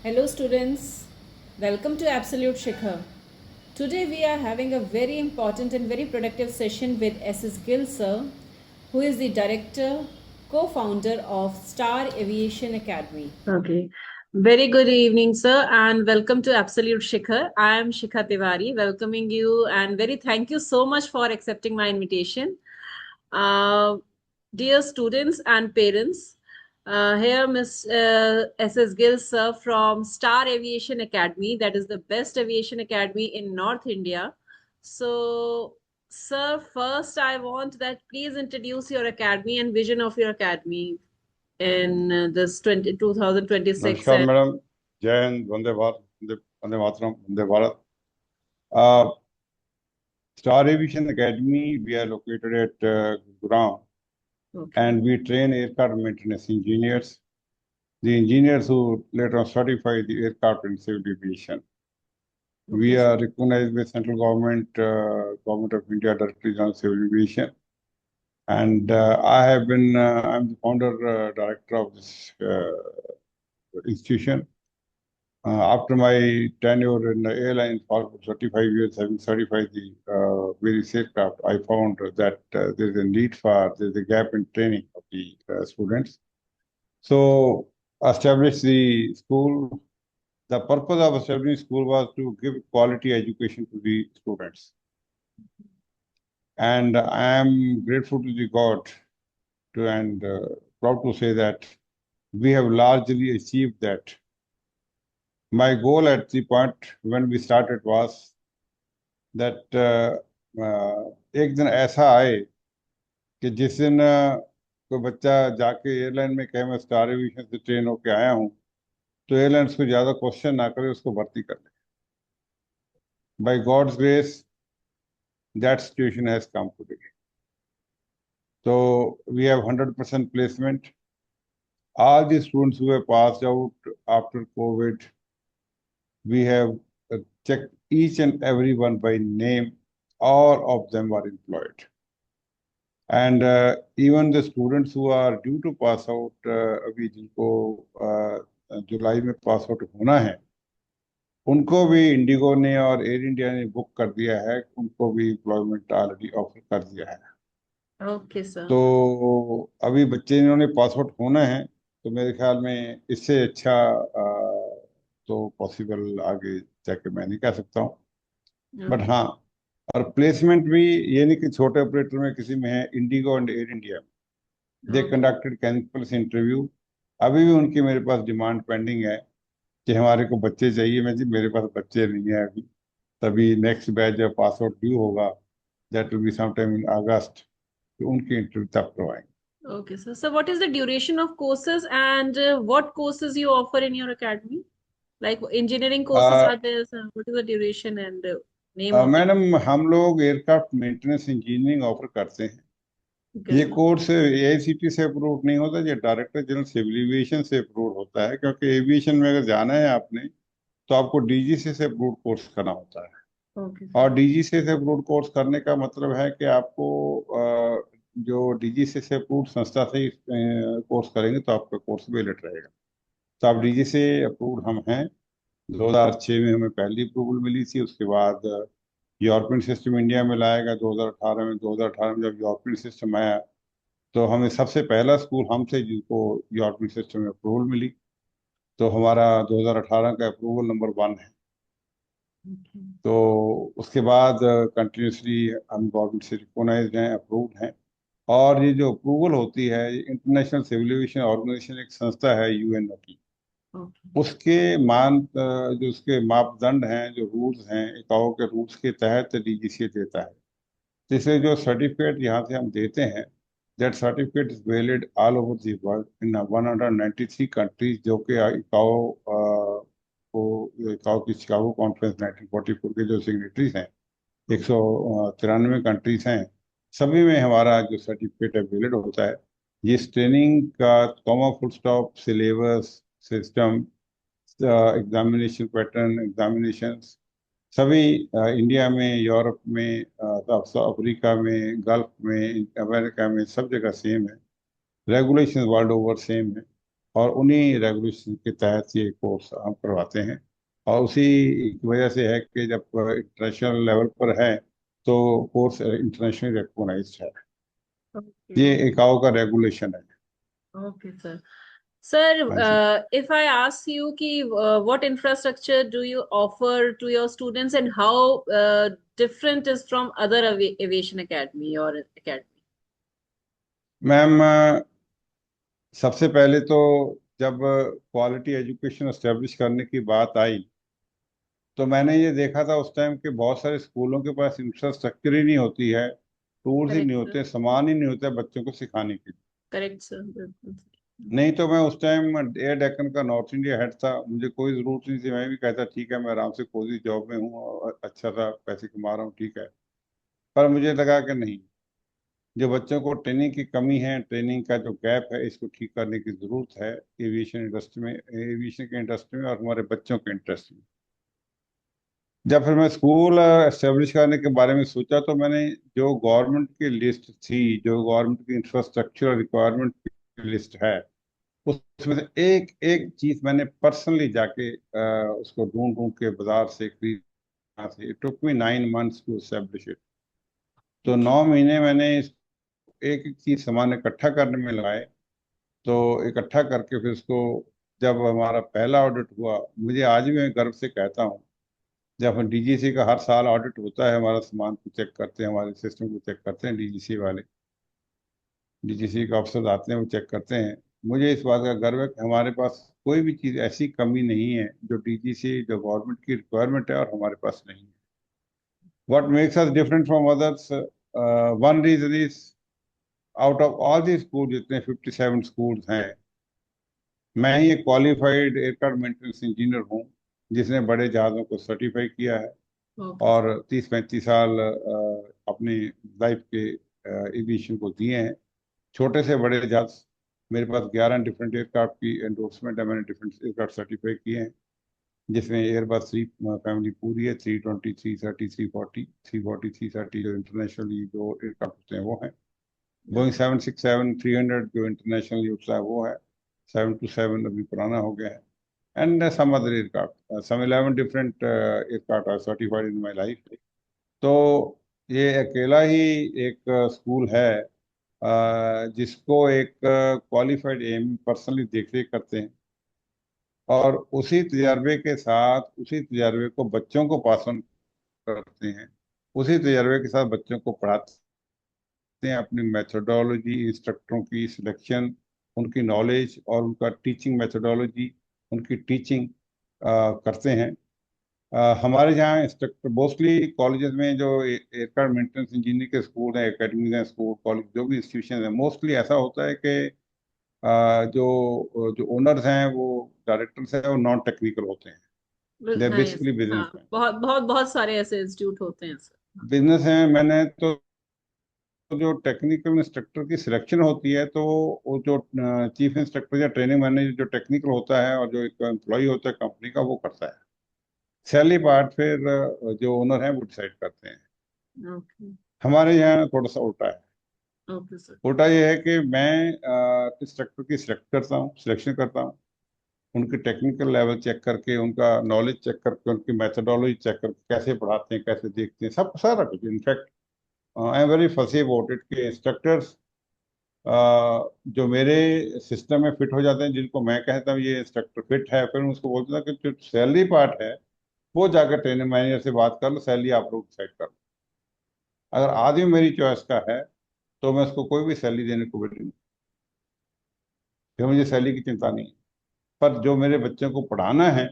Hello, students. Welcome to Absolute Shikhar. Today, we are having a very important and very productive session with S.S. Gill, sir, who is the director, co founder of Star Aviation Academy. Okay. Very good evening, sir, and welcome to Absolute Shikhar. I am Shikha Tiwari, welcoming you, and very thank you so much for accepting my invitation. Uh, Dear students and parents, here Ms. S.S. Gill, sir, from Star Aviation Academy, that is the best aviation academy in North India. So, sir, first I want that please introduce your academy and vision of your academy in this 2026. नमस्कार madam, जय Hind, Vande Bharat, Vande Mataram, Vande Bharat. Uh, Star Aviation Academy, we are located at Gurugram, and we train aircraft maintenance engineers, the engineers who later on certify the aircraft in civil aviation. We are recognized by central government, Government of India Directories on Civil Aviation, and I'm the founder director of this institution. After my tenure in the airline for 35 years, having certified the various aircraft, I found that there's a gap in training of the students. So, establish the school. The purpose of establishing school was to give quality education to the students. And I am grateful to the God and proud to say that we have largely achieved that. My goal at the point when we started was that एक दिन ऐसा आए कि जिस दिन कोई बच्चा जाके एयरलाइन में कहे मैं स्टार एविएशन से ट्रेन होके आया हूँ, तो एयरलाइन उसको ज़्यादा क्वेश्चन ना करे, उसको भर्ती कर ले. By God's grace that situation has come today. So we have 100% placement. All the students who have passed out after COVID, we have checked each and every one by name. All of them are employed. And even the students who are due to pass out, अभी जिनको जुलाई में pass out होना है, उनको भी Indigo ने और air India ने बुक कर दिया है, उनको भी एम्प्लॉयमेंट ऑलरेडी ऑफर कर दिया है. Okay sir. तो अभी बच्चे इन्होंने पास आउट होना है, तो मेरे ख्याल में इससे अच्छा तो पॉसिबल आगे जाके मैं नहीं कह सकता हूँ. बट हाँ, और प्लेसमेंट भी ये नहीं कि छोटे ऑपरेटर में किसी में है. Indigo and Air India they conducted campus interview. अभी भी उनकी मेरे पास डिमांड पेंडिंग है कि हमारे को बच्चे चाहिए. मैं जी मेरे पास बच्चे नहीं है अभी. तभी नेक्स्ट बैच जब पास आउट ड्यू होगा, that will be sometime in August, तो उनकी इंटरव्यू तब करवाएंगे. Okay, sir. So, what is the duration of courses and what courses you offer in your academy? Like engineering courses are there, sir? What is the duration and name of madam, हम लोग aircraft maintenance engineering offer करते हैं. ये course AICT से approve नहीं होता, ये director general civil aviation से अप्रूव होता है. क्योंकि एविएशन में अगर जाना है आपने, तो आपको डीजीसी से अप्रूव कोर्स करना होता है. और डीजीसी से अप्रूव कोर्स करने का मतलब है कि आपको जो डीजीसी से अप्रूव संस्था से ही कोर्स करेंगे तो आपका कोर्स वैलिड रहेगा. तो आप डीजीसी अप्रूव हम हैं. 2006 में हमें पहली अप्रूवल मिली थी. उसके बाद यूरोपियन सिस्टम इंडिया में लाया गया 2018 में. 2018 में जब यूरोपियन सिस्टम आया, तो हमें सबसे पहला स्कूल हमसे जिनको यूरोपियन सिस्टम में अप्रूवल मिली, तो हमारा 2018 का अप्रूवल नंबर 1 है. तो उसके बाद कंटिन्यूसली हम गवर्नमेंट से रिकॉग्नाइज्ड हैं, अप्रूव्ड हैं. और ये जो अप्रूवल होती है, इंटरनेशनल सिविल एविएशन ऑर्गेनाइजेशन एक संस्था है यूएनओ की. उसके जो उसके मापदंड हैं, जो रूल्स हैं, इकाओ के रूल्स के तहत डीजीसी देता है. तो इसलिए जो सर्टिफिकेट यहाँ से हम देते हैं, that certificate is valid all over the world in 193 countries, जो कि इकाओ की शिकागो कॉन्फ्रेंस 1944 के जो सिग्नेटरीज हैं, 193 कंट्रीज हैं, सभी में हमारा जो सर्टिफिकेट है वैलिड होता है. ये ट्रेनिंग का comma full stop, syllabus, system, examination pattern, examination सभी इंडिया में, यूरोप में, अफ्रीका में, गल्फ में, अमेरिका में, सब जगह सेम है. रेगुलेशन वर्ल्ड ओवर सेम है. और उन्हीं रेगुलेशन के तहत ये कोर्स हम करवाते हैं। और उसी की वजह से है कि जब इंटरनेशनल लेवल पर है तो कोर्स इंटरनेशनली रिकॉग्नाइज्ड है। Okay. ये इकाओ का रेगुलेशन है। Okay, sir. Sir, हाँ जी। if I ask you ki, what infrastructure do you offer to your students and how different is from other aviation academy or academy? Ma'am, सबसे पहले तो जब quality education establish करने की बात आई तो मैंने ये देखा था उस टाइम कि बहुत सारे स्कूलों के पास इंफ्रास्ट्रक्चर ही नहीं होती है, टूल्स ही नहीं Correct, sir. होते, सामान ही नहीं होता बच्चों को सिखाने के लिए। Correct, sir. बिल्कुल सही। नहीं तो मैं उस टाइम एयर डेक्कन का नॉर्थ इंडिया हेड था, मुझे कोई जरूरत नहीं थी, मैं भी कहता ठीक है मैं आराम से कोई जॉब में हूँ और अच्छा सा पैसे कमा रहा हूँ, ठीक है। पर मुझे लगा कि नहीं, जो बच्चों को ट्रेनिंग की कमी है, ट्रेनिंग का जो गैप है, इसको ठीक करने की जरूरत है एविएशन इंडस्ट्री में, एविएशन के इंडस्ट्री में और हमारे बच्चों के इंटरेस्ट में। जब फिर मैं स्कूल एस्टेब्लिश करने के बारे में सोचा तो मैंने जो गवर्नमेंट की लिस्ट थी, जो गवर्नमेंट की इंफ्रास्ट्रक्चर रिक्वायरमेंट की लिस्ट है, उसमें से एक एक चीज मैंने पर्सनली जाके उसको ढूंढ ढूंढ के बाजार से खरीदना से। It took me 9 months to establish it. तो 9 महीने मैंने एक एक चीज सामान इकट्ठा करने में लगाए। तो इकट्ठा करके फिर उसको, जब हमारा पहला ऑडिट हुआ, मुझे आज भी मैं गर्व से कहता हूँ, जब हम डीजीसी का हर साल ऑडिट होता है, हमारा सामान को चेक करते हैं, हमारे सिस्टम को चेक करते हैं डीजीसी वाले, डीजीसी के ऑफिसर आते हैं, वो चेक करते हैं। मुझे इस बात का गर्व है कि हमारे पास कोई भी चीज़ ऐसी कमी नहीं है जो डीजीसी, जो गवर्नमेंट की रिक्वायरमेंट है और हमारे पास नहीं है। What makes us different from others, one reason is, out of all the school, जितने 57 स्कूल्स हैं, मैं ही एक क्वालिफाइड एयरक्राफ्ट मेंटेनेंस इंजीनियर हूँ जिसने बड़े जहाज़ों को सर्टिफाई किया है ओके सर। और 30-35 साल अपनी लाइफ के एविएशन को दिए हैं। छोटे से बड़े जहाज, मेरे पास 11 डिफरेंट एयरक्राफ्ट की एंडोर्समेंट है, मैंने डिफरेंट एयरक्राफ्ट सर्टिफाई किए हैं, जिसमें एयरबस थ्री फैमिली पूरी है, 320, 330, 340 जो इंटरनेशनली जो एयरक्राफ्ट होते हैं वो हैं। बोइंग 767-300 जो इंटरनेशनली उड़ता है वो है। 727 अभी पुराना हो गया है। And some other aircraft, some 11 different aircraft are certified in my life. तो ये अकेला ही एक स्कूल है जिसको एक क्वालिफाइड एम पर्सनली देख रेख करते हैं और उसी तजर्बे के साथ, उसी तजर्बे को बच्चों को पास ऑन करते हैं, उसी तजर्बे के साथ बच्चों को पढ़ाते हैं। अपनी मेथोडोलॉजी, इंस्ट्रक्टरों की सिलेक्शन, उनकी नॉलेज और उनका टीचिंग मेथोडोलॉजी, उनकी टीचिंग करते हैं। हमारे यहाँ इंस्ट्रक्टर मोस्टली कॉलेजेस में जो एयरक्राफ्ट मेंटेनेंस इंजीनियरिंग के स्कूल हैं, एकेडमीज हैं, स्कूल कॉलेज जो भी इंस्टीट्यूशन है, मोस्टली ऐसा होता है कि जो जो ओनर्स हैं, वो डायरेक्टर्स हैं, वो नॉन टेक्निकल होते हैं। दे आर हाँ बेसिकली हाँ, बिजनेस। बहुत बहुत बहुत सारे ऐसे इंस्टीट्यूट होते हैं सर। बिजनेस हैं। मैंने तो जो टेक्निकल इंस्ट्रक्टर की सिलेक्शन होती है, तो वो जो चीफ इंस्ट्रक्टर या ट्रेनिंग मैनेजर जो टेक्निकल होता है और जो एक एम्प्लॉय होता है कंपनी का, वो करता है। सैलरी पार्ट फिर जो ओनर है वो डिसाइड करते हैं। ओके। हमारे यहाँ थोड़ा सा उल्टा है। Okay sir. उल्टा ये है कि मैं इंस्ट्रक्टर की सिलेक्ट करता हूँ, सिलेक्शन करता हूँ, उनके टेक्निकल लेवल चेक करके, उनका नॉलेज चेक करके, उनकी मैथडोलॉजी चेक करके, कैसे पढ़ाते हैं, कैसे देखते हैं, सब सारा कुछ। इनफैक्ट आई एम वेरी फसी अबाउट इट कि इंस्ट्रक्टर्स जो मेरे सिस्टम में फिट हो जाते हैं, जिनको मैं कहता हूँ ये इंस्ट्रक्टर फिट है, फिर मैं उसको बोलता था कि जो सैलरी पार्ट है वो जाकर ट्रेनिंग मैनेजर से बात कर लो, सैलरी आप लोग डिसाइड कर लो। अगर आदमी मेरी चॉइस का है तो मैं उसको कोई भी सैलरी देने को रेडी हूँ, फिर मुझे सैलरी की चिंता नहीं है। पर जो मेरे बच्चों को पढ़ाना है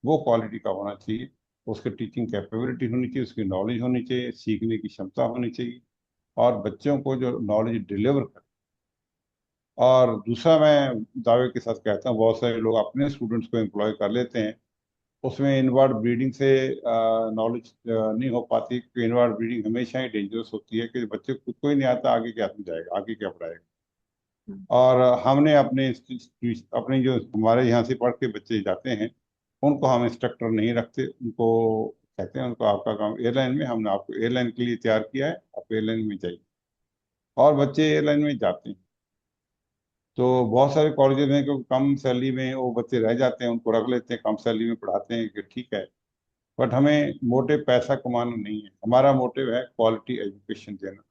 वो क्वालिटी का होना चाहिए, उसकी टीचिंग कैपेबिलिटी होनी चाहिए, उसकी नॉलेज होनी चाहिए, सीखने की क्षमता होनी चाहिए, और बच्चों को जो नॉलेज डिलीवर कर। और दूसरा, मैं दावे के साथ कहता हूँ, बहुत सारे लोग अपने स्टूडेंट्स को एम्प्लॉय कर लेते हैं, उसमें इनवर्ड ब्रीडिंग से नॉलेज नहीं हो पाती, कि इनवर्ड ब्रीडिंग हमेशा ही डेंजरस होती है कि बच्चे खुद को ही नहीं आता आगे क्या समझाएगा, आगे क्या पढ़ाएगा। और हमने अपने जो हमारे यहाँ से पढ़ के बच्चे जाते हैं, उनको हम इंस्ट्रक्टर नहीं रखते, उनको कहते हैं उनको आपका काम एयरलाइन में, हमने आपको एयरलाइन के लिए तैयार किया है, आप एयरलाइन में जाइए। और बच्चे एयरलाइन में जाते हैं। तो बहुत सारे कॉलेजेस हैं क्योंकि कम सैलरी में वो बच्चे रह जाते हैं, उनको रख लेते हैं, कम सैलरी में पढ़ाते हैं कि ठीक है। बट हमें मोटिव पैसा कमाना नहीं है, हमारा मोटिव है क्वालिटी एजुकेशन देना।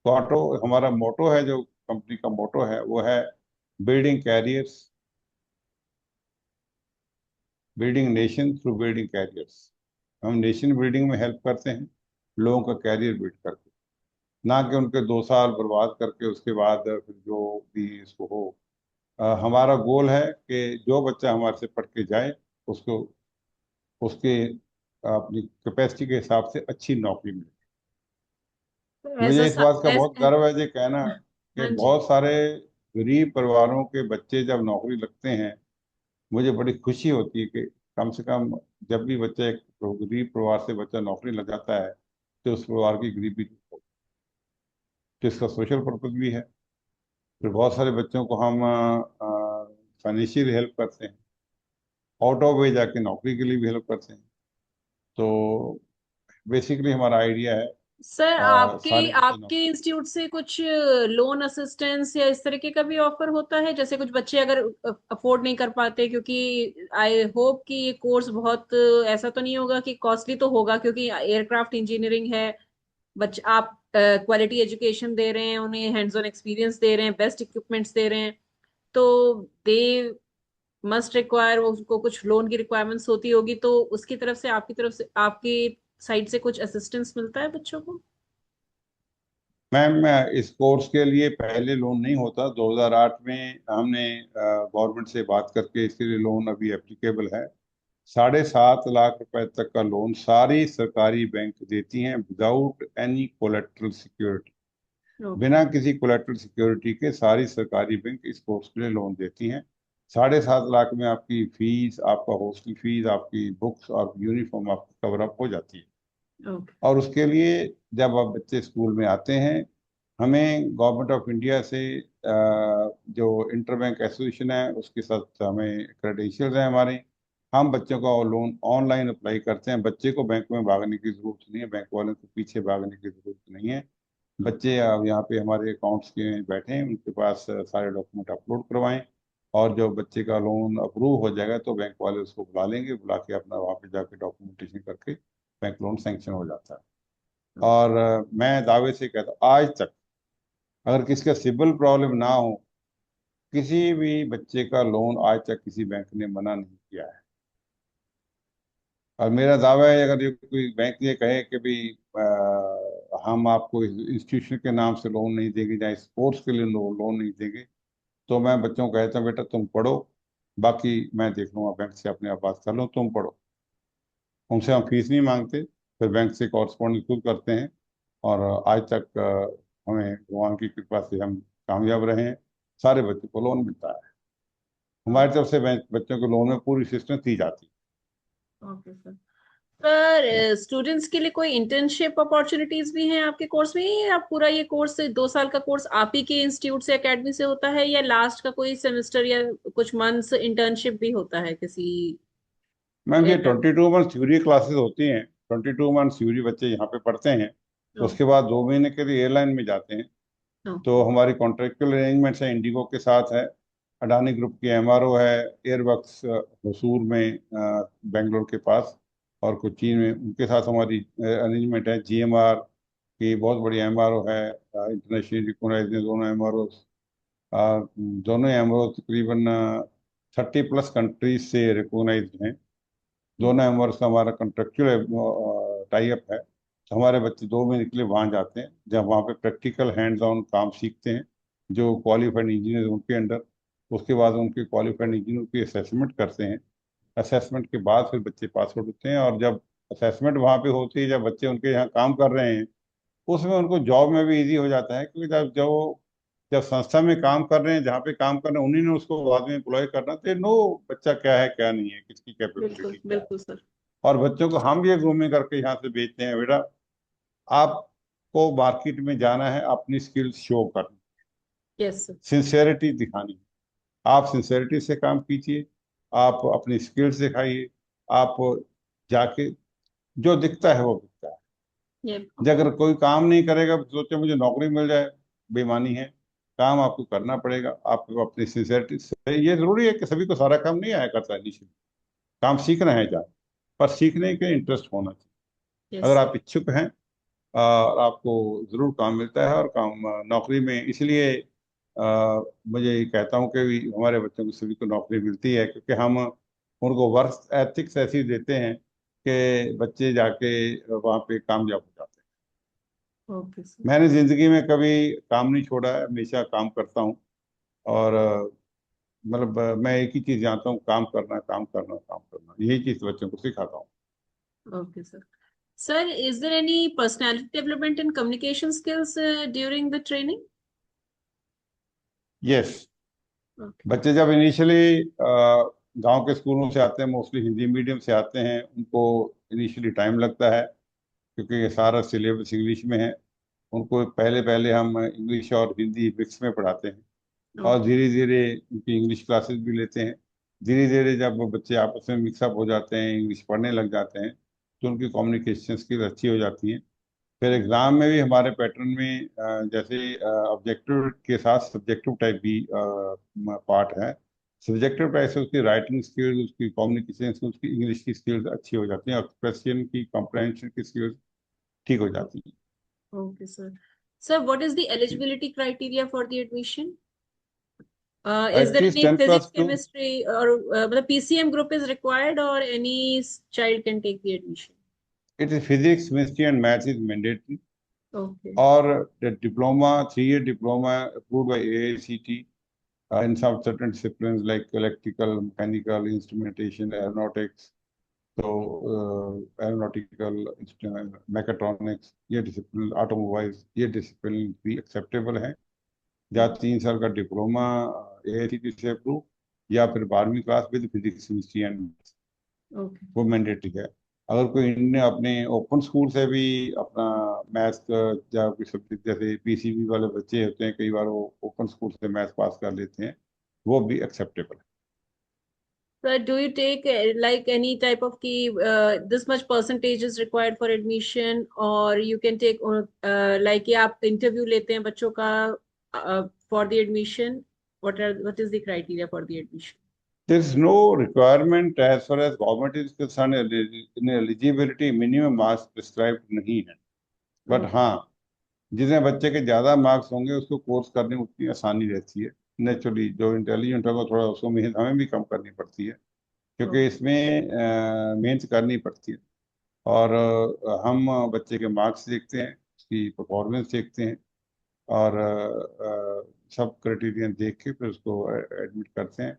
तो ऑटो हमारा मोटो है, जो कंपनी का मोटो है वो है building carriers, building nation through building carriers. हम नेशन बिल्डिंग में हेल्प करते हैं, लोगों का कैरियर बिल्ड करके, ना कि उनके 2 साल बर्बाद करके उसके बाद फिर जो भी इसको हो। हमारा गोल है कि जो बच्चा हमारे से पढ़ के जाए उसको उसके अपनी कैपेसिटी के हिसाब से अच्छी नौकरी मिले। एज मुझे अ इस बात का बहुत एज गर्व है ये कहना कि हाँ जी। बहुत सारे गरीब परिवारों के बच्चे जब नौकरी लगते हैं, मुझे बड़ी खुशी होती है कि कम से कम जब भी बच्चा एक गरीब परिवार से बच्चा नौकरी लग जाता है तो उस परिवार की गरीबी दूर हो। तो इसका सोशल पर्पज भी है। फिर बहुत सारे बच्चों को हम फाइनेंशियल हेल्प करते हैं, आउट ऑफ वे जाके नौकरी के लिए भी हेल्प करते हैं। तो बेसिकली हमारा आइडिया है सर आपके सारे बच्चे आपके नौकरी। इंस्टीट्यूट से कुछ लोन असिस्टेंस या इस तरीके का भी ऑफर होता है, जैसे कुछ बच्चे अगर अफोर्ड नहीं कर पाते, क्योंकि आई होप कि ये कोर्स बहुत ऐसा तो नहीं होगा कि कॉस्टली तो होगा, क्योंकि एयरक्राफ्ट इंजीनियरिंग है। बच्चे आप क्वालिटी एजुकेशन दे रहे हैं, उन्हें हैंड्स ऑन एक्सपीरियंस दे रहे हैं, बेस्ट इक्विपमेंट्स दे रहे हैं, तो दे मस्ट रिक्वायर, उसको कुछ लोन की रिक्वायरमेंट्स होती होगी, तो उसकी तरफ से आपकी साइड से कुछ असिस्टेंस मिलता है बच्चों को? मैम, इस कोर्स के लिए पहले लोन नहीं होता। 2008 में हमने गवर्नमेंट से बात करके इसके लिए लोन अभी एप्लीकेबल है। 7.5 लाख रुपए तक का लोन सारी सरकारी बैंक देती हैं without any collateral security. Okay. बिना किसी कोलेट्रल सिक्योरिटी के सारी सरकारी बैंक इस कोर्स के लिए लोन देती हैं। 7.5 लाख में आपकी फीस, आपका हॉस्टल फीस, आपकी बुक्स और यूनिफॉर्म आपकी कवर अप हो जाती है। ओके। और उसके लिए जब आप बच्चे स्कूल में आते हैं, हमें गवर्नमेंट ऑफ इंडिया से जो इंटर बैंक एसोसिएशन है उसके साथ हमें क्रेडेंशियल्स हैं हमारे। हम बच्चों का लोन ऑनलाइन अप्लाई करते हैं। बच्चे को बैंक में भागने की जरूरत नहीं है, बैंक वालों के पीछे भागने की जरूरत नहीं है। बच्चे अब यहाँ पे हमारे अकाउंट्स के बैठे हैं, उनके पास सारे डॉक्यूमेंट अपलोड करवाएं, और जो बच्चे का लोन अप्रूव हो जाएगा तो बैंक वाले उसको बुला लेंगे, बुला के अपना वहाँ पे जाके डॉक्यूमेंटेशन करके बैंक लोन सैंक्शन हो जाता है। और मैं दावे से कहता हूँ आज तक अगर किसी का सिबिल प्रॉब्लम ना हो, किसी भी बच्चे का लोन आज तक किसी बैंक ने मना नहीं किया है। और मेरा दावा है अगर ये कोई बैंक ये कहे कि भी हम आपको इस इंस्टीट्यूशन के नाम से लोन नहीं देंगे या इस कोर्स के लिए लोन नहीं देंगे, तो मैं बच्चों को कहता हूँ बेटा तुम पढ़ो, बाकी मैं देख लूंगा, बैंक से अपने आप बात कर लो, तुम पढ़ो। उनसे हम फीस नहीं मांगते, फिर बैंक से कॉरस्पॉन्डिंग खुद करते हैं। और आज तक हमें भगवान की कृपा से हम कामयाब रहे हैं। सारे बच्चों को लोन मिलता है। हमारी तरफ से बच्चों को लोन में पूरी असिस्टेंस दी जाती ओके सर। सर है। स्टूडेंट्स के लिए कोई इंटर्नशिप अपॉर्चुनिटीज भी हैं आपके कोर्स में, या पूरा ये कोर्स 2 साल का कोर्स आप ही के इंस्टीट्यूट से एकेडमी से होता है, या लास्ट का कोई सेमेस्टर या कुछ मंथ्स इंटर्नशिप भी होता है किसी मैम, ये एयरक्राफ्ट? 22 मंथ थ्योरी क्लासेस होती हैं। 22 मंथ थ्योरी बच्चे यहाँ पे पढ़ते हैं। उसके बाद 2 महीने के लिए एयरलाइन में जाते हैं। ओके। तो हमारी कॉन्ट्रेक्चुअल अरेंजमेंट्स हैं इंडिगो के साथ है, अडानी ग्रुप की एमआरओ है, एयरबक्स होसूर में बेंगलोर के पास, और कोचीन में उनके साथ हमारी अरेंजमेंट है। जीएमआर की बहुत बड़ी एमआरओ है, इंटरनेशनली रिकॉग्नाइज्ड दोनों एमआरओ। दोनों एमआरओ तकरीबन 30+ कंट्रीज से रिकॉग्नाइज्ड हैं। दोनों एमआरओ का हमारा कंट्रेक्चुअल टाई अप है। तो हमारे बच्चे 2 महीने के लिए वहाँ जाते हैं, जब वहाँ पे प्रैक्टिकल हैंड्स ऑन काम सीखते हैं, जो क्वालिफाइड इंजीनियर उनके अंडर। उसके बाद उनके क्वालिफाइड इंजीनियर की असेसमेंट करते हैं। असेसमेंट के बाद फिर बच्चे पास आउट होते हैं। और जब असेसमेंट वहाँ पे होती है, जब बच्चे उनके यहाँ काम कर रहे हैं, उसमें उनको जॉब में भी इजी हो जाता है, क्योंकि जब संस्था में काम कर रहे हैं, जहाँ पे काम कर रहे हैं, उन्हीं ने उसको बाद में एम्प्लॉय करना, तो नो बच्चा क्या है क्या नहीं है, किसकी बिल्कुल कैपेबिलिटी क्या है। बिल्कुल सर। और बच्चों को हम ये ग्रूमिंग करके यहाँ से भेजते हैं, बेटा आपको मार्केट में जाना है, अपनी स्किल्स शो करनी, यस सर। सिंसेरिटी दिखानी। आप सिंसेरिटी से काम कीजिए, आप अपनी स्किल्स दिखाइए। आप जाके जो दिखता है वो बिकता है। ये जब अगर कोई काम नहीं करेगा तो सोचे मुझे नौकरी मिल जाए, बेईमानी है। काम आपको करना पड़ेगा। आपको अपनी सिंसेरिटी से, ये जरूरी है कि सभी को सारा काम नहीं आया करता इनिशियली, काम सीखना है जहाँ, पर सीखने के इंटरेस्ट होना चाहिए। अगर यस। आप इच्छुक हैं और आपको जरूर काम मिलता है, और काम नौकरी में इसलिए मुझे ये कहता हूँ कि हमारे बच्चों को सभी को नौकरी मिलती है क्योंकि हम उनको वर्क एथिक्स ऐसी देते हैं कि बच्चे जाके वहाँ पे कामयाब हो जाते हैं। Okay sir. मैंने जिंदगी में कभी काम नहीं छोड़ा है, हमेशा काम करता हूँ। और मतलब मैं एक ही चीज जानता हूँ, काम करना, काम करना, काम करना, यही चीज बच्चों को सिखाता हूँ। Okay sir. Sir, is there any personality development and communication skills during the training? Yes. Okay. बच्चे जब इनिशियली गांव के स्कूलों से आते हैं, मोस्टली हिंदी मीडियम से आते हैं, उनको इनिशियली टाइम लगता है क्योंकि ये सारा सिलेबस इंग्लिश में है। उनको पहले पहले हम इंग्लिश और हिंदी मिक्स में पढ़ाते हैं, और Okay. धीरे धीरे उनकी इंग्लिश क्लासेस भी लेते हैं। धीरे धीरे जब वो बच्चे आपस में मिक्सअप हो जाते हैं, इंग्लिश पढ़ने लग जाते हैं, तो उनकी कम्युनिकेशन स्किल अच्छी हो जाती है। फिर एग्जाम में भी हमारे पैटर्न में जैसे ऑब्जेक्टिव के साथ सब्जेक्टिव टाइप भी पार्ट है। सब्जेक्टिव टाइप से उसकी राइटिंग स्किल्स, उसकी कम्युनिकेशन स्किल्स, उसकी इंग्लिश की स्किल्स अच्छी हो जाती हैं, और क्वेश्चन की कॉम्प्रहेंशन की स्किल्स ठीक हो जाती हैं। Okay, sir. Sir, what is the eligibility criteria for the admission? Is there at least any 10 physics, plus two. chemistry, or the PCM group is required, or any child can take the admission? It is physics, chemistry and maths is mandatory. Okay. और diploma, 3 year diploma approved by AICT in some certain disciplines like electrical, mechanical, instrumentation, aeronautics, तो aeronautical, mechatronics, ये discipline, automobiles, ये discipline भी acceptable है। या 3 साल का diploma AICTE से अप्रूव, या फिर 12वीं class with physics, chemistry and, Okay. वो मैंडेटरी है। अगर कोई इनने अपने ओपन स्कूल से भी अपना मैथ्स का या कोई सब्जेक्ट, जैसे PCB वाले बच्चे होते हैं, कई बार वो ओपन स्कूल से मैथ्स पास कर लेते हैं, वो भी एक्सेप्टेबल है। Sir, do you take like any type of key, this much percentage is required for admission, or you can take like ये आप interview लेते हैं बच्चों का for the admission? What is the criteria for the admission? There is no requirement as far as government is concerned, in eligibility minimum marks prescribed नहीं है। But Okay. हाँ, जितने बच्चे के ज्यादा मार्क्स होंगे उसको कोर्स करने में उतनी आसानी रहती है। नेचुरली जो इंटेलिजेंट होगा थोड़ा, उसको मेहनत हमें भी कम करनी पड़ती है क्योंकि Okay. इसमें मेहनत करनी पड़ती है। और हम बच्चे के मार्क्स देखते हैं, उसकी परफॉर्मेंस देखते हैं, और सब क्राइटेरियन देख के फिर उसको एडमिट करते हैं।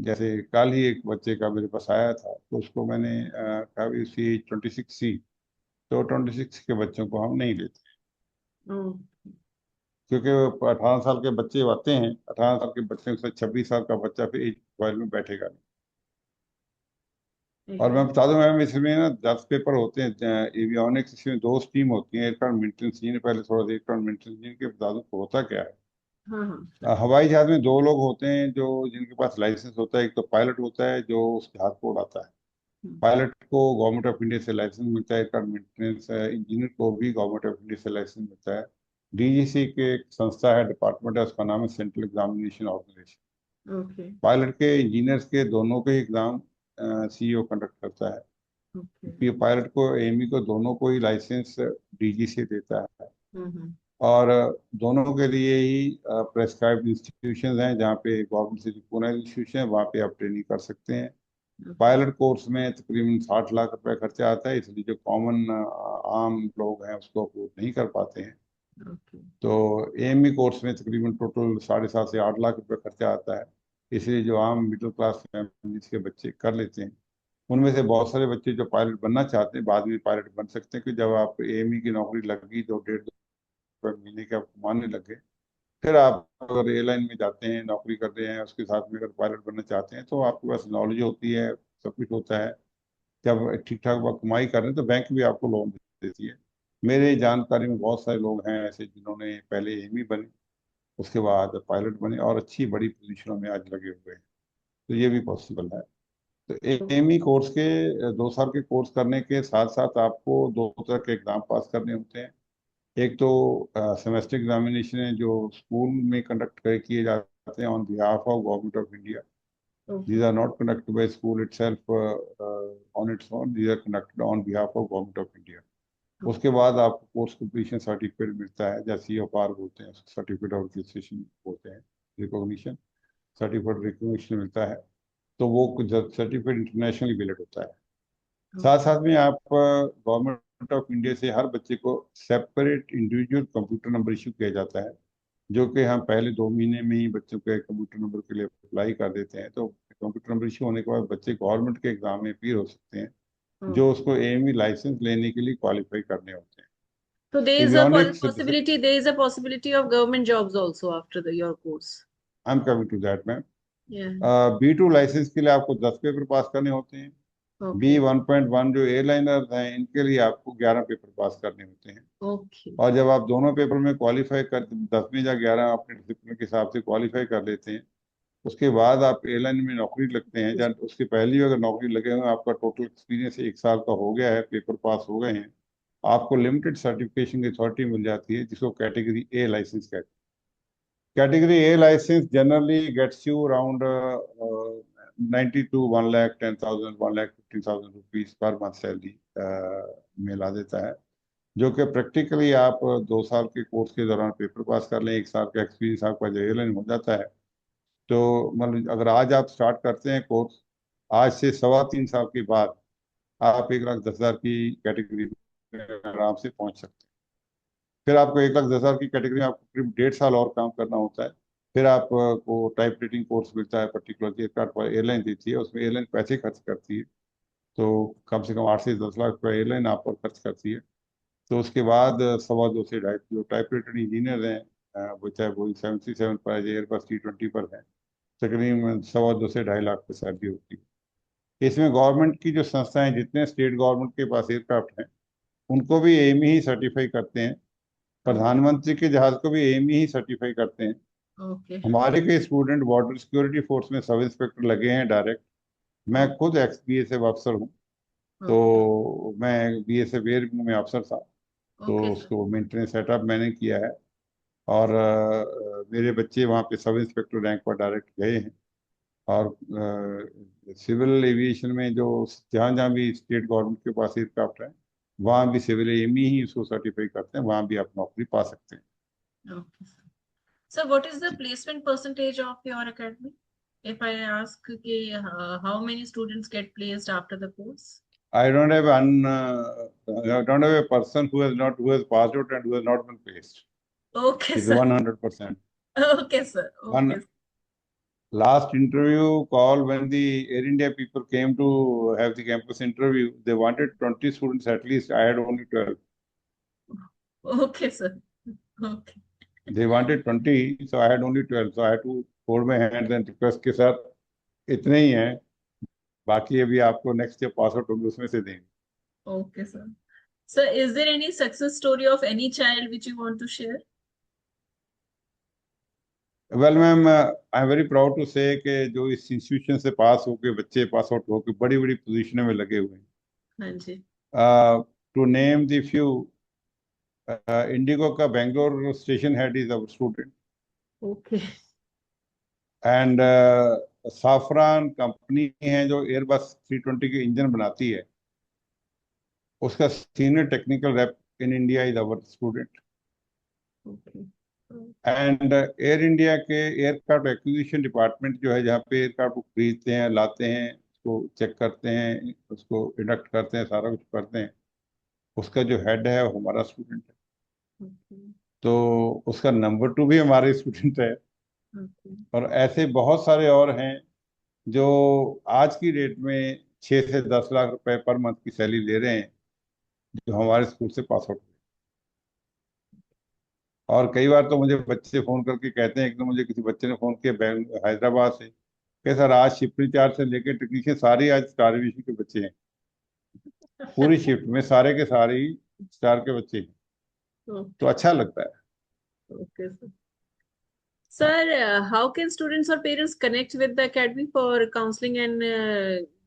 जैसे कल ही एक बच्चे का मेरे पास आया था, तो उसको मैंने कहा भी उसकी 26 थी, तो 26 के बच्चों को हम नहीं लेते Oh. क्योंकि वो 18 साल के बच्चे आते हैं। 18 साल के बच्चे से 26 साल का बच्चा फिर एक मोबाइल में बैठेगा नहीं। और मैं Okay. बता दूं मैम, इसमें ना 10 पेपर होते हैं एवियोनिक्स, इसमें 2 स्ट्रीम होती हैं, एयरक्राफ्ट मेंटेनेंस इंजीनियर। पहले थोड़ा सा एयरक्राफ्ट मेंटेनेंस इंजीनियर के बता दूं होता क्या है। हाँ हाँ। हवाई जहाज में 2 लोग होते हैं जो, जिनके पास लाइसेंस होता है। एक तो पायलट होता है जो उस जहाज को उड़ाता है, हम्म। पायलट को गवर्नमेंट ऑफ इंडिया से लाइसेंस मिलता है। एयरक्राफ्ट मेंटेनेंस इंजीनियर को भी गवर्नमेंट ऑफ इंडिया से लाइसेंस मिलता है। DGC के एक संस्था है, डिपार्टमेंट है, उसका नाम है central examination organisation. Okay. Pilot के, इंजीनियर्स के, दोनों के एग्जाम CEO कंडक्ट करता है। Okay. ये पायलट को, AME को, दोनों को ही लाइसेंस DGC देता है। हम्म। और दोनों के लिए ही प्रेस्क्राइब्ड इंस्टीट्यूशन हैं, जहाँ पे गवर्नमेंट से रिकॉग्नाइज्ड इंस्टीट्यूशन है, वहाँ पे आप ट्रेनिंग कर सकते हैं। Okay. पायलट कोर्स में तकरीबन 60 लाख रुपए खर्चा आता है, इसलिए जो कॉमन आम लोग हैं उसको अफोर्ड नहीं कर पाते हैं। Okay. तो AME कोर्स में तकरीबन टोटल 7.5 से 8 लाख रुपए खर्चा आता है, इसलिए जो आम मिडिल क्लास फैमिलीज के बच्चे कर लेते हैं। उनमें से बहुत सारे बच्चे जो पायलट बनना चाहते हैं, बाद में पायलट बन सकते हैं कि जब आप AME की नौकरी लगी तो 1.5-2 महीने के आप कमाने लगे, फिर आप अगर एयरलाइन में जाते हैं, नौकरी कर रहे हैं, उसके साथ में अगर पायलट बनना चाहते हैं, तो आपके पास नॉलेज होती है, सब कुछ होता है। जब ठीक ठाक वक्त कमाई कर रहे हैं तो बैंक भी आपको लोन देती है। मेरे जानकारी में बहुत सारे लोग हैं ऐसे जिन्होंने पहले AME बने, उसके बाद पायलट बने, और अच्छी बड़ी पोजीशनों में आज लगे हुए हैं। तो ये भी पॉसिबल है। तो AME कोर्स के 2 साल के कोर्स करने के साथ साथ आपको 2 तरह के एग्जाम पास करने होते हैं। एक तो सेमेस्टर एग्जामिनेशन है जो स्कूल में कंडक्ट किए जाते हैं on behalf of government of India. Okay. These are not conducted by school itself on its own. These are conducted on behalf of government of India. Okay. उसके बाद आपको course completion certificate मिलता है, जैसे CFR बोलते हैं, certificate of registration बोलते हैं, रिकॉग्निशन, सर्टिफिकेट रिकॉग्निशन मिलता है. तो वो सर्टिफिकेट इंटरनेशनली वैलिड होता है. साथ Okay. साथ में आप गवर्नमेंट ऑफ इंडिया से हर बच्चे को separate individual computer number issue किया जाता है, जो कि हम पहले 2 महीने में ही बच्चों के कंप्यूटर नंबर के लिए अप्लाई कर देते हैं. तो कंप्यूटर नंबर इशू होने के बाद बच्चे गवर्नमेंट के एग्जाम में अपीयर हो सकते हैं, Okay. जो उसको AME लाइसेंस लेने के लिए क्वालिफाई करने होते हैं. So there is a avionics, possibility. There is a possibility of government jobs also after your course. I am coming to that ma'am. Yeah. B2 licence के लिए आपको 10 पेपर पास करने होते हैं. Okay. B1.1 जो एयरलाइनर हैं, इनके लिए आपको 11 पेपर पास करने होते हैं. Okay. और जब आप दोनों पेपर में क्वालिफाई कर 10 में या 11 अपने डिसिप्लिन के हिसाब से क्वालिफाई कर लेते हैं, उसके बाद आप एयरलाइन में नौकरी लगते हैं. जब उसके पहले भी अगर नौकरी लगे हुए, आपका टोटल एक्सपीरियंस 1 साल का हो गया है, पेपर पास हो गए हैं, आपको लिमिटेड सर्टिफिकेशन अथॉरिटी मिल जाती है, जिसको कैटेगरी A लाइसेंस कहते हैं. Category A licence generally gets you around 90 to 1,10,000 1,50,000 rupees per month salary में ला देता है, जो कि प्रैक्टिकली आप 2 साल के कोर्स के दौरान पेपर पास कर लें, 1 साल का एक्सपीरियंस आपका जो एयरलाइन हो जाता है. तो मतलब अगर आज आप स्टार्ट करते हैं कोर्स, आज से 3.25 साल के बाद आप 1,10,000 की कैटेगरी में आराम से पहुंच सकते हैं. फिर आपको 1,10,000 की कैटेगरी में आपको करीब 1.5 साल और काम करना होता है. फिर आपको टाइप रेटिंग कोर्स मिलता है, पर्टिकुलर एयरक्राफ्ट एयरलाइन देती है, उसमें एयरलाइन पैसे खर्च करती है. तो कम से कम 8 से 10 लाख रुपये एयरलाइन आप पर खर्च करती है. तो उसके बाद 2.25 से 2.5 जो टाइप रेटेड इंजीनियर हैं, वो चाहे बोइंग 737 पर है, एयरबस T20 पर है, तकरीबन 2.25 से 2.5 लाख की सैलरी होती है. इसमें गवर्नमेंट की जो संस्थाएं, जितने स्टेट गवर्नमेंट के पास एयरक्राफ्ट हैं, उनको भी AME ही सर्टिफाई करते हैं. Okay. प्रधानमंत्री के जहाज को भी AME ही सर्टिफाई करते हैं. Okay. हमारे के स्टूडेंट बॉर्डर सिक्योरिटी फोर्स में सब इंस्पेक्टर लगे हैं डायरेक्ट. मैं Okay. खुद एक्स BSF अफसर हूँ. Okay. तो मैं BSF एयर में अफसर था, तो Okay, sir. उसको मेंटेनेंस सेटअप मैंने किया है. और मेरे बच्चे वहाँ पे सब इंस्पेक्टर रैंक पर डायरेक्ट गए हैं. और सिविल एविएशन में जो जहाँ जहाँ भी स्टेट गवर्नमेंट के पास एयरक्राफ्ट है, वहाँ भी सिविल AME ही उसको सर्टिफाई करते हैं, वहाँ भी आप नौकरी पा सकते हैं. Okay, sir. So what is the ji. placement percentage of your academy? If I ask, okay, how many students get placed after the course? I don't have a person who has passed out and who has not been placed. Okay, It's sir. 100%. Okay, sir. Okay. One last interview call, when the Air India people came to have the campus interview, they wanted 20 students at least. I had only 12. Okay, sir. Okay. They wanted 20, so I had only 12. So I had to hold my hands and request के साथ इतने ही हैं, बाकी अभी आपको next year pass out होंगे उसमें से देंगे. Okay, sir. So is there any success story of any child which you want to share? Well ma'am, I am very proud to say कि जो इस इंस्टीट्यूशन से पास होके बच्चे पास आउट होके बड़ी बड़ी पोजीशनों में लगे हुए हाँ जी. हैं. To name the few, IndiGo का Bangalore station head is our student. Okay. And Safran company है जो एयरबस 320 के इंजन बनाती है, उसका senior technical rep in India is our student. Okay. And Air India के एयरक्राफ्ट एक्विजिशन डिपार्टमेंट जो है, जहाँ पे एयरक्राफ्ट को खरीदते हैं, लाते हैं, उसको चेक करते हैं, उसको इंडक्ट करते हैं, सारा कुछ करते हैं, उसका जो हेड है वो हमारा स्टूडेंट है. Okay. तो उसका नंबर 2 भी हमारे स्टूडेंट है. Okay. और ऐसे बहुत सारे और हैं जो आज की डेट में 6 से 10 लाख रुपए पर मंथ की सैलरी ले रहे हैं, जो हमारे स्कूल से पास आउट हुए. और कई बार तो मुझे बच्चे फोन करके कहते हैं, एकदम मुझे किसी बच्चे ने फोन किया हैदराबाद से, कि सर आज शिफ्ट इंचार्ज से लेकर टेक्नीशियन सारे आज स्टार एविएशन के बच्चे हैं. पूरी शिफ्ट में सारे के सारे ही स्टार के बच्चे हैं. तो Okay. अच्छा लगता है. Okay, sir. हाँ. Sir, how can students or parents connect with the academy for counseling and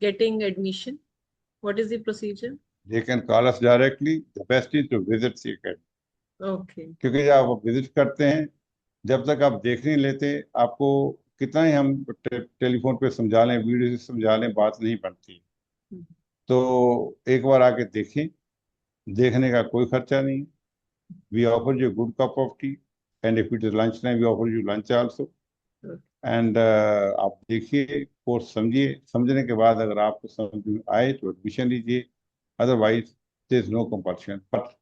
getting admission? What is the procedure? They can call us directly. The best is to visit the academy. Okay. क्योंकि जब आप visit करते हैं, जब तक आप देख नहीं लेते, आपको कितना ही हम टेलीफोन पे समझा लें, वीडियो से समझा लें, बात नहीं बनती। तो एक बार आके देखें। देखने का कोई खर्चा नहीं। We offer you good cup of tea, and if it is lunch time we offer you lunch also. And आप देखिए, कोर्स समझिए, समझने के बाद अगर आपको समझ में आए तो एडमिशन लीजिए, otherwise there is no compulsion. But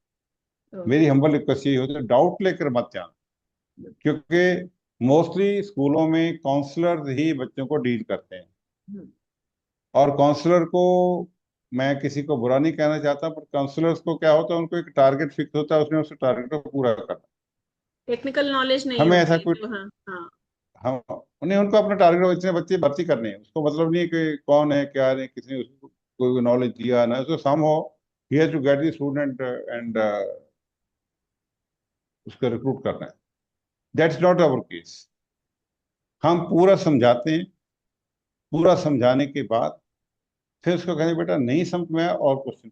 मेरी हम्बल रिक्वेस्ट यही होती है, डाउट लेकर मत जाना, क्योंकि मोस्टली स्कूलों में काउंसलर ही बच्चों को डील करते हैं। और काउंसलर को, मैं किसी को बुरा नहीं कहना चाहता, पर काउंसलर्स को क्या होता है, उनको एक टारगेट फिक्स होता है, उसने उस टारगेट को पूरा करना। टेक्निकल नॉलेज नहीं हमें ऐसा होती कोई, जो, हाँ हाँ। हम उन्हें, उनको अपना टारगेट, इतने बच्चे भर्ती करने हैं, उसको मतलब नहीं है कि कौन है क्या है, किसने उसको कोई नॉलेज दिया ना, उसको somehow he has to get the student and उसको रिक्रूट करना है। That's not our case. हम पूरा समझाते हैं, पूरा समझाने के बाद फिर उसको कहें बेटा नहीं समझ में आया और क्वेश्चन,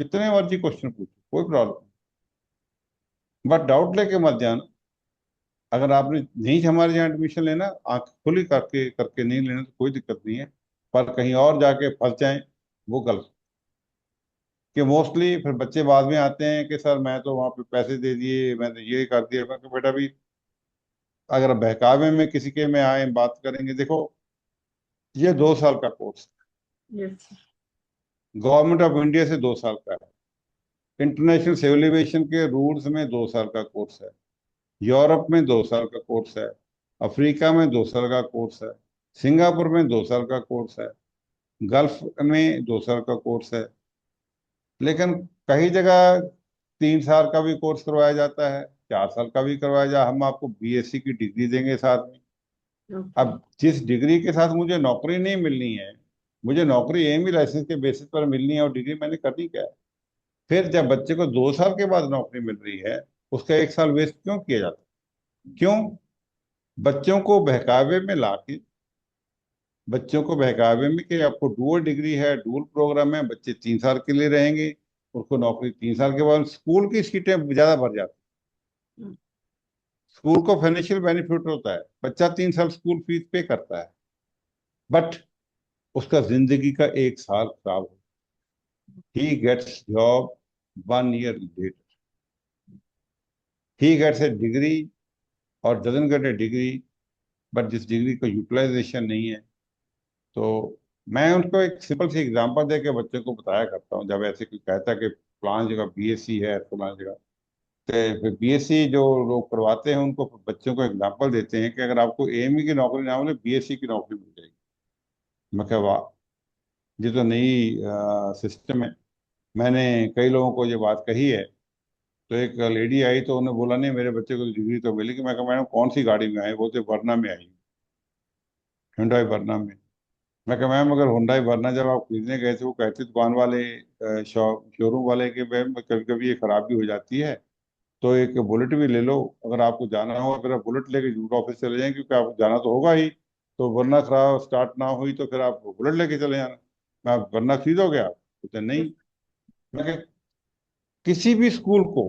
जितने मर्जी क्वेश्चन पूछो, कोई प्रॉब्लम, बट डाउट लेके मत जाना। अगर आपने नहीं हमारे यहाँ एडमिशन लेना, आंख खुली करके करके नहीं लेना, तो कोई दिक्कत नहीं है। पर कहीं और जाके फंस जाएं, वो गलत। कि मोस्टली फिर बच्चे बाद में आते हैं कि सर मैं तो वहां पे पैसे दे दिए, मैंने ये कर दिया। मैं कहा, बेटा भी अगर बहकावे में किसी के में आए बात करेंगे, देखो ये 2 साल का कोर्स यस। है, गवर्नमेंट ऑफ इंडिया से 2 साल का है, इंटरनेशनल सिविल एविएशन के रूल्स में 2 साल का कोर्स है, यूरोप में 2 साल का कोर्स है, अफ्रीका में 2 साल का कोर्स है, सिंगापुर में 2 साल का कोर्स है, गल्फ में 2 साल का कोर्स है। लेकिन कई जगह 3 साल का भी कोर्स करवाया जाता है, 4 साल का भी करवाया जा, हम आपको बीएससी की डिग्री देंगे साथ में। ओके। अब जिस डिग्री के साथ मुझे नौकरी नहीं मिलनी है, मुझे नौकरी एम ई लाइसेंस के बेसिस पर मिलनी है, और डिग्री मैंने करनी क्या है? फिर जब बच्चे को 2 साल के बाद नौकरी मिल रही है, उसका 1 साल वेस्ट क्यों किया जाता है? क्यों? बच्चों को बहकावे में लाके, बच्चों को बहकावे में कि आपको डुअल डिग्री है, डुअल प्रोग्राम है, बच्चे 3 साल के लिए रहेंगे, उसको नौकरी 3 साल के बाद, स्कूल की सीटें ज्यादा भर जाती, स्कूल को फाइनेंशियल बेनिफिट होता है, बच्चा 3 साल स्कूल फीस पे करता है, बट उसका जिंदगी का 1 साल खराब हो, he gets job 1 year later, he gets a degree और doesn't get a degree, but जिस डिग्री का यूटिलाइजेशन नहीं है। तो मैं उनको एक सिंपल सी एग्जांपल दे के बच्चों को बताया करता हूँ, जब ऐसे कोई कहता है कि फलां जगह बीएससी है, फलां जगह, तो फिर बीएससी जो लोग करवाते हैं उनको बच्चों को एग्जांपल देते हैं कि अगर आपको एएमई की नौकरी ना मिले, बीएससी की नौकरी मिल जाएगी। मैं कहा वाह, ये तो नई सिस्टम है। मैंने कई लोगों को ये बात कही है। तो एक लेडी आई तो उन्होंने बोला नहीं मेरे बच्चे को तो डिग्री तो मिलेगी। मैं कहा मैडम कौन सी गाड़ी में आए? बोलते वरना में आई, हुंडई वरना में। मैं कहा मैम अगर हुंडई वरना जब आप खरीदने गए थे, वो कहते दुकान वाले, शोरूम वाले के मैम कभी कभी ये खराब भी हो जाती है, तो एक बुलेट भी ले लो, अगर आपको जाना हो फिर आप बुलेट लेके जूट ऑफिस चले जाएं, क्योंकि आपको जाना तो होगा ही। तो वरना खराब स्टार्ट ना हुई तो फिर आप बुलेट लेके चले जाना। मैं आप वरना खरीदोगे आप? बोलते नहीं। मैं कहा, किसी भी स्कूल को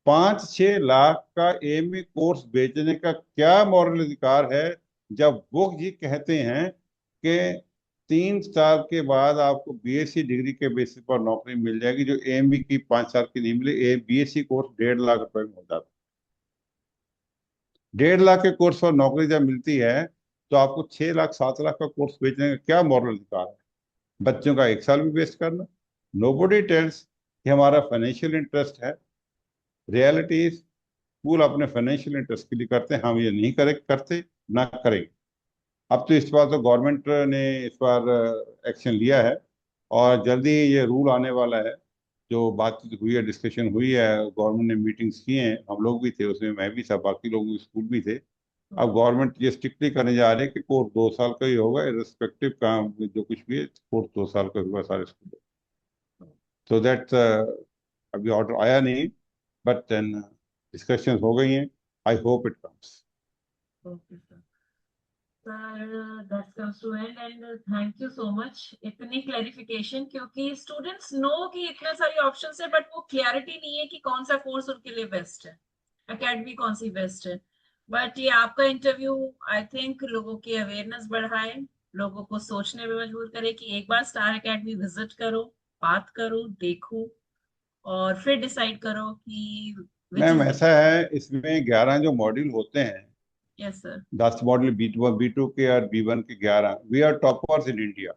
5-6 लाख का एमए कोर्स बेचने का क्या मॉरल अधिकार है, जब वो ये कहते हैं कि 3 साल के बाद आपको बीएससी डिग्री के बेसिस पर नौकरी मिल जाएगी, जो एमए की 5 साल की नहीं मिले। बीएससी कोर्स 1.5 लाख रुपए में हो जाता है। 1.5 लाख के कोर्स पर नौकरी जब मिलती है, तो आपको 6 लाख 7 लाख का कोर्स बेचने का क्या मॉरल अधिकार है? बच्चों का 1 साल भी वेस्ट करना। नोबडी टेल्स कि हमारा फाइनेंशियल इंटरेस्ट है। रियलिटी, स्कूल अपने फाइनेंशियल इंटरेस्ट के लिए करते हैं, हम ये नहीं करते, ना करेंगे। अब तो इस बार तो गवर्नमेंट ने इस बार एक्शन लिया है, और जल्दी ही ये रूल आने वाला है। जो बातचीत हुई है, डिस्कशन हुई है, गवर्नमेंट ने मीटिंग्स की हैं, हम लोग भी थे उसमें, मैं भी था, बाकी लोग भी स्कूल भी थे। अब गवर्नमेंट ये स्ट्रिक्टली करने जा रहे हैं कि कोर्स 2 साल का ही होगा, इर्रिस्पेक्टिव का जो कुछ भी है, कोर्स 2 साल का होगा सारे स्कूल। सो दैट अभी ऑर्डर आया नहीं, बट देन डिस्कशंस हो गई हैं। I hope it comes. Okay sir. Sir that comes to and and thank you so much इतनी क्लैरिफिकेशन, क्योंकि स्टूडेंट्स नो कि इतने सारे ऑप्शंस है बट वो क्लैरिटी नहीं है कि कौन सा कोर्स उनके लिए बेस्ट है, एकेडमी कौन सी बेस्ट है। बट ये आपका इंटरव्यू आई थिंक लोगों की अवेयरनेस बढ़ाए, लोगों को सोचने में मजबूर करे कि एक बार स्टार एकेडमी विजिट करो, बात करो, देखो और फिर डिसाइड करो कि विच मैम इज द। ऐसा है, इसमें 11 जो मॉड्यूल होते हैं, यस सर। 10 मॉड्यूल B2 के और B1 के 11, we are toppers in India.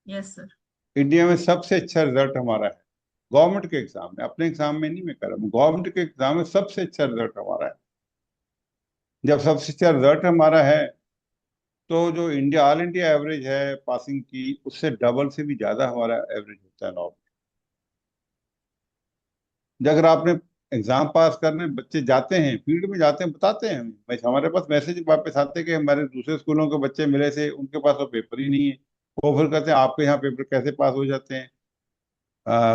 Yes sir. India में सबसे अच्छा रिजल्ट हमारा है गवर्नमेंट के एग्जाम में, अपने एग्जाम में नहीं मैं कर रहा हूँ, गवर्नमेंट के एग्जाम में सबसे अच्छा रिजल्ट हमारा है। जब सबसे अच्छा रिजल्ट हमारा है तो जो इंडिया ऑल इंडिया एवरेज है पासिंग की, उससे डबल से भी ज्यादा हमारा एवरेज होता है नॉर्मल। जब अगर आपने एग्जाम पास करने बच्चे जाते हैं, फील्ड में जाते हैं, बताते हैं हमें, हमारे पास मैसेज वापस आते हैं कि हमारे दूसरे स्कूलों के बच्चे मिले थे, उनके पास तो पेपर ही नहीं है। वो फिर कहते हैं आपके यहाँ पेपर कैसे पास हो जाते हैं।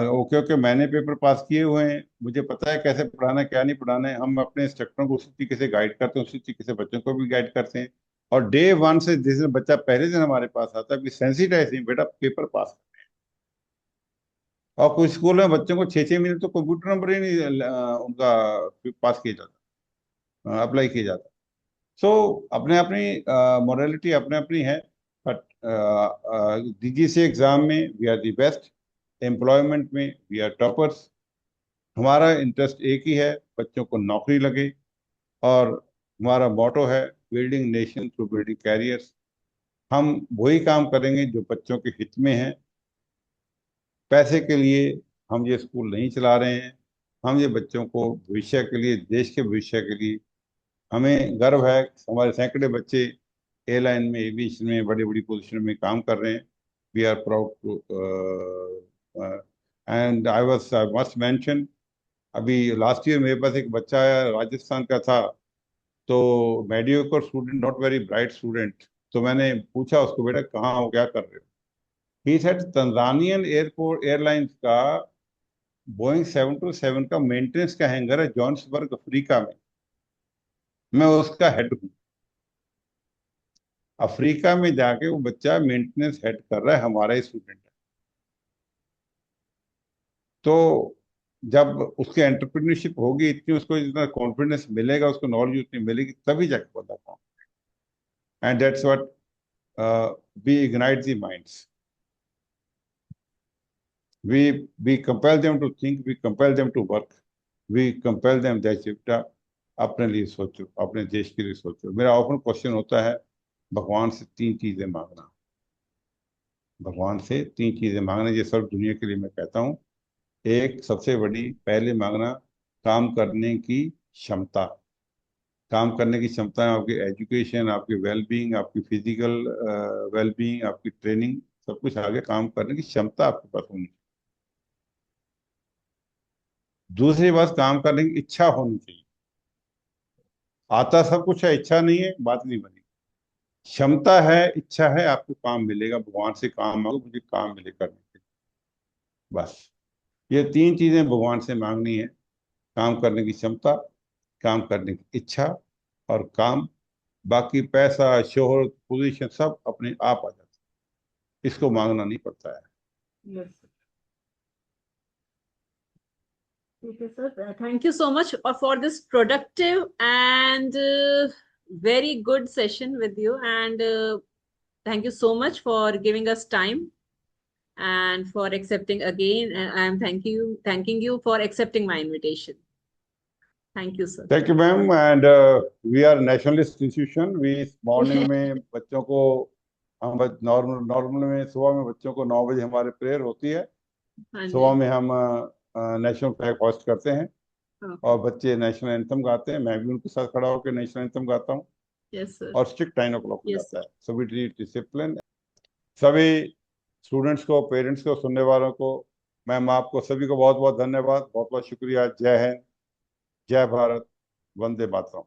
ओके ओके, मैंने पेपर पास किए हुए हैं, मुझे पता है कैसे पढ़ाना है क्या नहीं पढ़ाना है। हम अपने इंस्ट्रक्टरों को उसी तरीके से गाइड करते हैं, उसी तरीके से बच्चों को भी गाइड करते हैं। और डे वन से जिस दिन बच्चा पहले दिन हमारे पास आता है, सेंसिटाइज नहीं, बेटा पेपर पास। और कुछ स्कूल में बच्चों को 6-6 मिनट तो कंप्यूटर नंबर ही नहीं उनका पास किया जाता, अप्लाई किया जाता। सो अपने अपनी मोरालिटी अपने अपनी है। बट डीजीसी एग्जाम में we are the best, employment में वी आर टॉपर्स। हमारा इंटरेस्ट एक ही है, बच्चों को नौकरी लगे। और हमारा मोटो है building nation through building carriers. हम वही काम करेंगे जो बच्चों के हित में है। पैसे के लिए हम ये स्कूल नहीं चला रहे हैं, हम ये बच्चों को भविष्य के लिए, देश के भविष्य के लिए। हमें गर्व है कि हमारे सैकड़े बच्चे एयरलाइन में, एविएशन में बड़ी बड़ी पोजीशन में काम कर रहे हैं। We are proud to. And I must mention, अभी लास्ट ईयर मेरे पास एक बच्चा आया, राजस्थान का था। तो mediocre student, not very bright student. तो मैंने पूछा उसको, बेटा कहाँ हो, क्या कर रहे हो? He said Tanzanian airport airlines का बोइंग 727 का मेंटेनेंस का हैंगर है जोहान्सबर्ग अफ्रीका में। मैं उसका हेड हूँ। अफ्रीका में जाके वो बच्चा मेंटेनेंस हेड कर रहा है, हमारा ही स्टूडेंट है। तो जब उसके एंटरप्रेन्योरशिप होगी इतनी, उसको इतना कॉन्फिडेंस मिलेगा, उसको नॉलेज उतनी मिलेगी, तभी जाके बंदा काम। And that's what we ignite the minds. We compel them to think, we compel them to work, we compel them that बेटा अपने लिए सोचो, अपने देश के लिए सोचो। मेरा ऑफन क्वेश्चन होता है, भगवान से 3 चीजें मांगना। भगवान से 3 चीजें मांगना, ये सब दुनिया के लिए मैं कहता हूँ। एक सबसे बड़ी, पहले मांगना काम करने की क्षमता। काम करने की क्षमता है आपकी एजुकेशन, आपकी वेलबींग, आपकी फिजिकल वेलबींग, आपकी ट्रेनिंग, सब कुछ आगे काम करने की क्षमता आपके पास होनी चाहिए। दूसरी बात, काम करने की इच्छा होनी चाहिए। आता सब कुछ है, इच्छा नहीं है, बात नहीं बनी। क्षमता है, इच्छा है, आपको काम मिलेगा। भगवान से काम मांगो, मुझे काम मिले करने के लिए, बस। ये 3 चीजें भगवान से मांगनी है, काम करने की क्षमता, काम करने की इच्छा, और काम। बाकी पैसा, शोहरत, पोजीशन सब अपने आप आ जाता है, इसको मांगना नहीं पड़ता है। यस। ठीक है sir, thank you so much for this productive and very good session with you, and thank you so much for giving us time and for accepting again, and I am thanking you for accepting my invitation. Thank you sir. Thank you ma'am. And we are nationalist institution. We morning में बच्चों को, हम normal normal में सुबह में बच्चों को 9 बजे हमारे प्रेयर होती है। हाँ जी। सुबह में हम नेशनल फ्लैग होस्ट करते हैं, Okay. और बच्चे नेशनल एंथम गाते हैं, मैं भी उनके साथ खड़ा होकर नेशनल एंथम गाता हूँ। Yes sir. और स्ट्रिक्ट 9 o'clock हो Yes जाता sir. है। So we teach discipline. सभी स्टूडेंट्स को, पेरेंट्स को, सुनने वालों को, मैम आपको सभी को बहुत बहुत धन्यवाद, बहुत बहुत शुक्रिया। जय हिंद, जय भारत, वंदे मातरम।